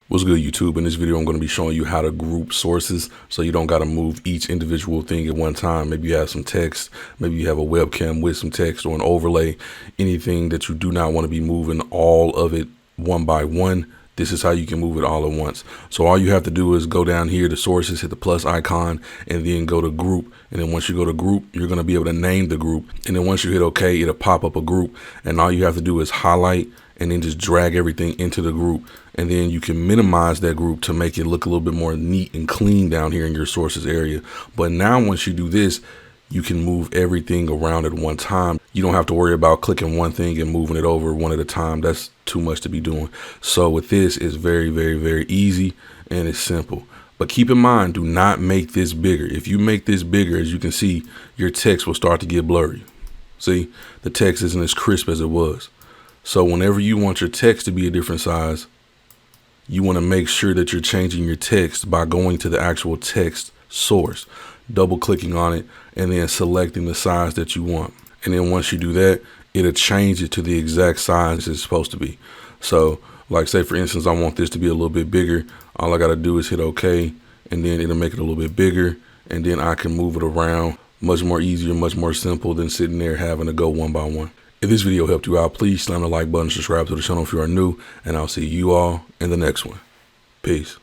What's good, YouTube? In this video, I'm going to be showing you how to group sources so you don't got to move each individual thing at one time. Maybe you have some text, maybe you have a webcam with some text or an overlay, anything that you do not want to be moving all of it one by one. This is how you can move it all at once. So all you have to do is go down here to sources, hit the plus icon, and then go to group. And then once you go to group, you're going to be able to name the group. And then once you hit OK, it'll pop up a group. And all you have to do is highlight and then just drag everything into the group. And then you can minimize that group to make it look a little bit more neat and clean down here in your sources area. But now once you do this, you can move everything around at one time. You don't have to worry about clicking one thing and moving it over one at a time. That's too much to be doing. So with this, it's very, very, very easy and it's simple. But keep in mind, do not make this bigger. If you make this bigger, as you can see, your text will start to get blurry. See, the text isn't as crisp as it was. So whenever you want your text to be a different size, you want to make sure that you're changing your text by going to the actual text source, double clicking on it, and then selecting the size that you want. And then once you do that, it'll change it to the exact size it's supposed to be. So like say, for instance, I want this to be a little bit bigger. All I got to do is hit OK, and then it'll make it a little bit bigger. And then I can move it around much more easier, much more simple than sitting there having to go one by one. If this video helped you out, please slam the like button, subscribe to the channel if you are new, and I'll see you all in the next one. Peace.